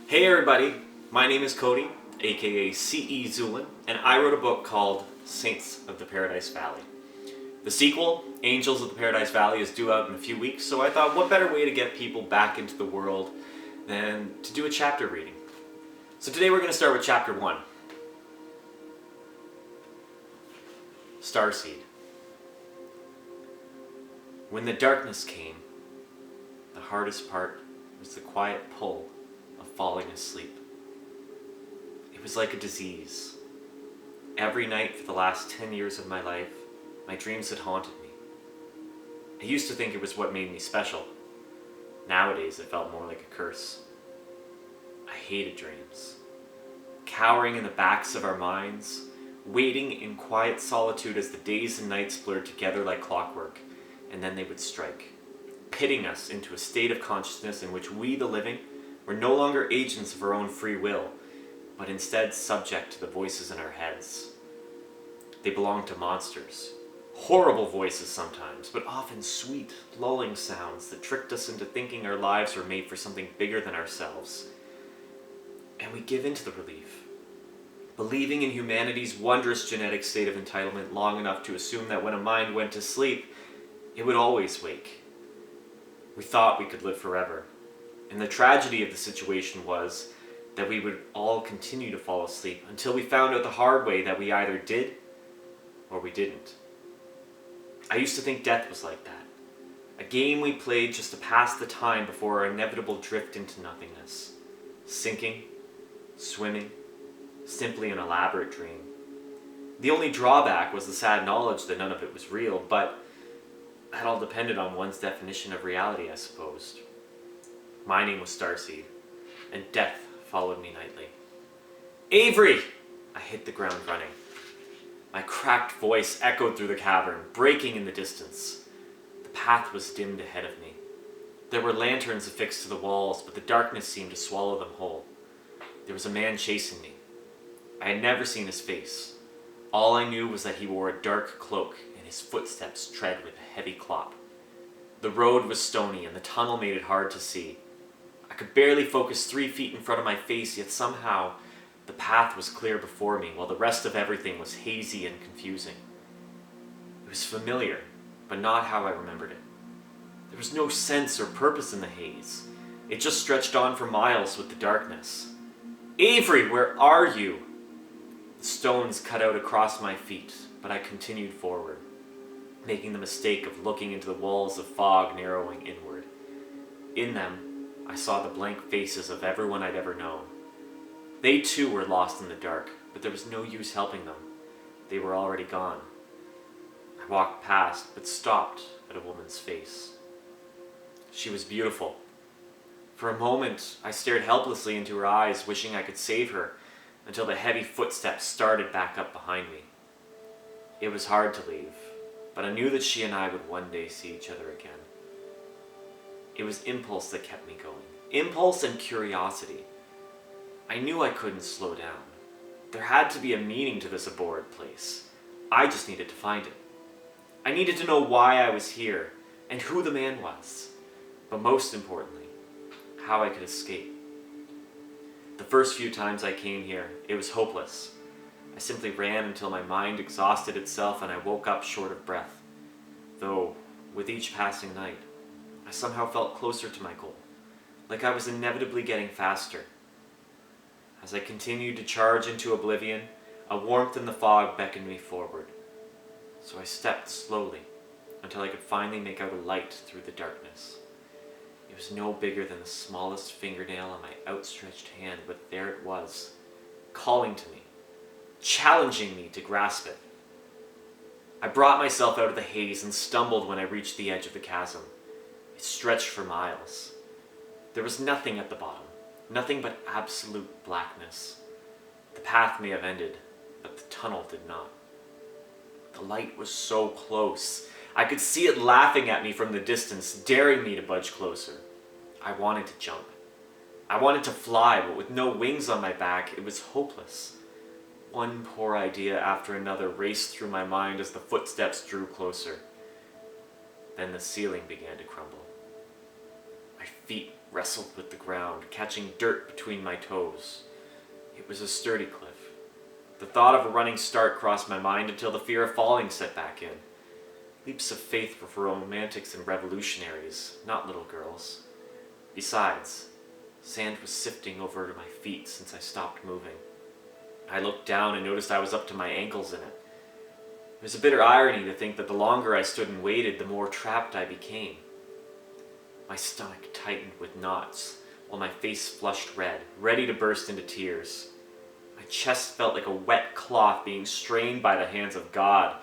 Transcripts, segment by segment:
Hey everybody, my name is Cody, aka C.E. Zulin, and I wrote a book called Saints of the Paradise Valley. The sequel, Angels of the Paradise Valley, is due out in a few weeks, so I thought what better way to get people back into the world than to do a chapter reading. So today we're going to start with chapter 1. Starseed. When the darkness came, the hardest part was the quiet pull of falling asleep. It was like a disease. Every night for the last 10 years of my life, my dreams had haunted me. I used to think it was what made me special. Nowadays, it felt more like a curse. I hated dreams. Cowering in the backs of our minds, waiting in quiet solitude as the days and nights blurred together like clockwork, and then they would strike, pitting us into a state of consciousness in which we, the living, were no longer agents of our own free will, but instead subject to the voices in our heads. They belonged to monsters. Horrible voices sometimes, but often sweet, lulling sounds that tricked us into thinking our lives were made for something bigger than ourselves. And we give in to the relief, believing in humanity's wondrous genetic state of entitlement long enough to assume that when a mind went to sleep, it would always wake. We thought we could live forever. And the tragedy of the situation was that we would all continue to fall asleep until we found out the hard way that we either did or we didn't. I used to think death was like that. A game we played just to pass the time before our inevitable drift into nothingness. Sinking, swimming, simply an elaborate dream. The only drawback was the sad knowledge that none of it was real, but that all depended on one's definition of reality, I suppose. My name was Starseed, and death followed me nightly. Avery! I hit the ground running. My cracked voice echoed through the cavern, breaking in the distance. The path was dimmed ahead of me. There were lanterns affixed to the walls, but the darkness seemed to swallow them whole. There was a man chasing me. I had never seen his face. All I knew was that he wore a dark cloak, and his footsteps tread with a heavy clop. The road was stony, and the tunnel made it hard to see. I could barely focus 3 feet in front of my face, yet somehow the path was clear before me, while the rest of everything was hazy and confusing. It was familiar, but not how I remembered it. There was no sense or purpose in the haze. It just stretched on for miles with the darkness. Avery, where are you? The stones cut out across my feet, but I continued forward, making the mistake of looking into the walls of fog narrowing inward. In them, I saw the blank faces of everyone I'd ever known. They too were lost in the dark, but there was no use helping them. They were already gone. I walked past, but stopped at a woman's face. She was beautiful. For a moment, I stared helplessly into her eyes, wishing I could save her, until the heavy footsteps started back up behind me. It was hard to leave, but I knew that she and I would one day see each other again. It was impulse that kept me going. Impulse and curiosity. I knew I couldn't slow down. There had to be a meaning to this abhorrent place. I just needed to find it. I needed to know why I was here, and who the man was. But most importantly, how I could escape. The first few times I came here, it was hopeless. I simply ran until my mind exhausted itself and I woke up short of breath. Though, with each passing night, I somehow felt closer to my goal, like I was inevitably getting faster. As I continued to charge into oblivion, a warmth in the fog beckoned me forward. So I stepped slowly until I could finally make out a light through the darkness. It was no bigger than the smallest fingernail on my outstretched hand, but there it was, calling to me, challenging me to grasp it. I brought myself out of the haze and stumbled when I reached the edge of the chasm. It stretched for miles. There was nothing at the bottom, nothing but absolute blackness. The path may have ended, but the tunnel did not. The light was so close. I could see it laughing at me from the distance, daring me to budge closer. I wanted to jump. I wanted to fly, but with no wings on my back, it was hopeless. One poor idea after another raced through my mind as the footsteps drew closer. Then the ceiling began to crumble. My feet wrestled with the ground, catching dirt between my toes. It was a sturdy cliff. The thought of a running start crossed my mind until the fear of falling set back in. Leaps of faith were for romantics and revolutionaries, not little girls. Besides, sand was sifting over to my feet since I stopped moving. I looked down and noticed I was up to my ankles in it. It was a bitter irony to think that the longer I stood and waited, the more trapped I became. My stomach tightened with knots, while my face flushed red, ready to burst into tears. My chest felt like a wet cloth being strained by the hands of God.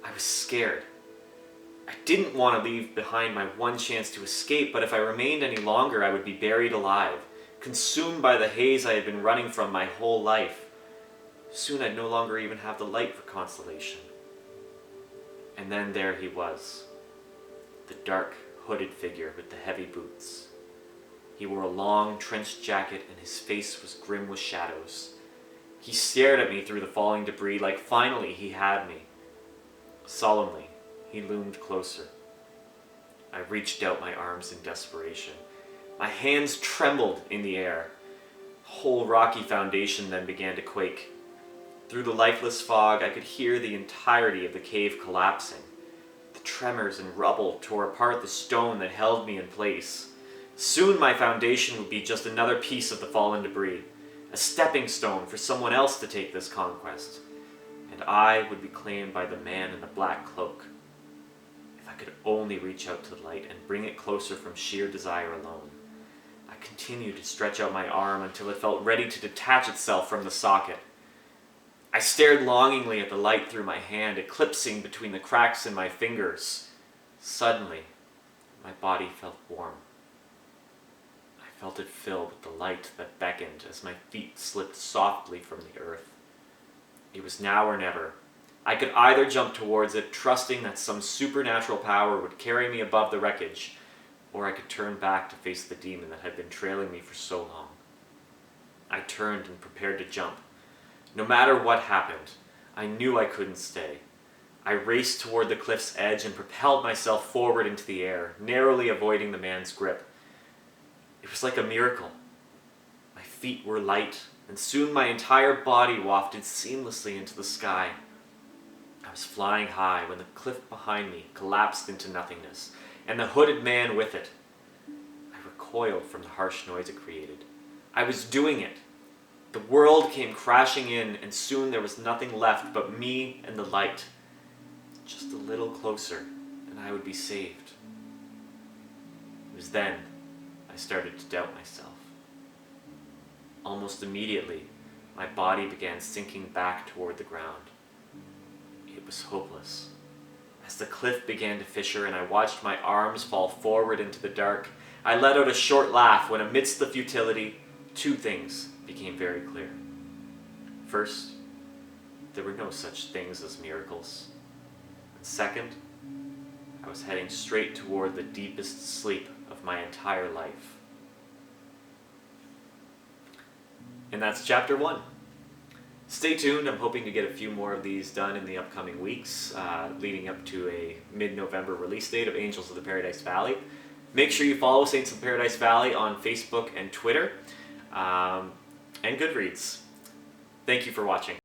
I was scared. I didn't want to leave behind my one chance to escape, but if I remained any longer, I would be buried alive, consumed by the haze I had been running from my whole life. Soon I'd no longer even have the light for consolation. And then there he was, the dark, hooded figure with the heavy boots. He wore a long, trenched jacket and his face was grim with shadows. He stared at me through the falling debris like finally he had me. Solemnly, he loomed closer. I reached out my arms in desperation. My hands trembled in the air. The whole rocky foundation then began to quake. Through the lifeless fog, I could hear the entirety of the cave collapsing. The tremors and rubble tore apart the stone that held me in place. Soon my foundation would be just another piece of the fallen debris, a stepping stone for someone else to take this conquest, and I would be claimed by the man in the black cloak. If I could only reach out to the light and bring it closer from sheer desire alone. I continued to stretch out my arm until it felt ready to detach itself from the socket. I stared longingly at the light through my hand, eclipsing between the cracks in my fingers. Suddenly, my body felt warm. I felt it fill with the light that beckoned as my feet slipped softly from the earth. It was now or never. I could either jump towards it, trusting that some supernatural power would carry me above the wreckage, or I could turn back to face the demon that had been trailing me for so long. I turned and prepared to jump. No matter what happened, I knew I couldn't stay. I raced toward the cliff's edge and propelled myself forward into the air, narrowly avoiding the man's grip. It was like a miracle. My feet were light, and soon my entire body wafted seamlessly into the sky. I was flying high when the cliff behind me collapsed into nothingness, and the hooded man with it. I recoiled from the harsh noise it created. I was doing it. The world came crashing in, and soon there was nothing left but me and the light. Just a little closer, and I would be saved. It was then I started to doubt myself. Almost immediately, my body began sinking back toward the ground. It was hopeless. As the cliff began to fissure and I watched my arms fall forward into the dark, I let out a short laugh when amidst the futility, two things became very clear. First, there were no such things as miracles. And second, I was heading straight toward the deepest sleep of my entire life. And that's chapter 1. Stay tuned, I'm hoping to get a few more of these done in the upcoming weeks, leading up to a mid-November release date of Angels of the Paradise Valley. Make sure you follow Saints of the Paradise Valley on Facebook and Twitter. And Goodreads. Thank you for watching.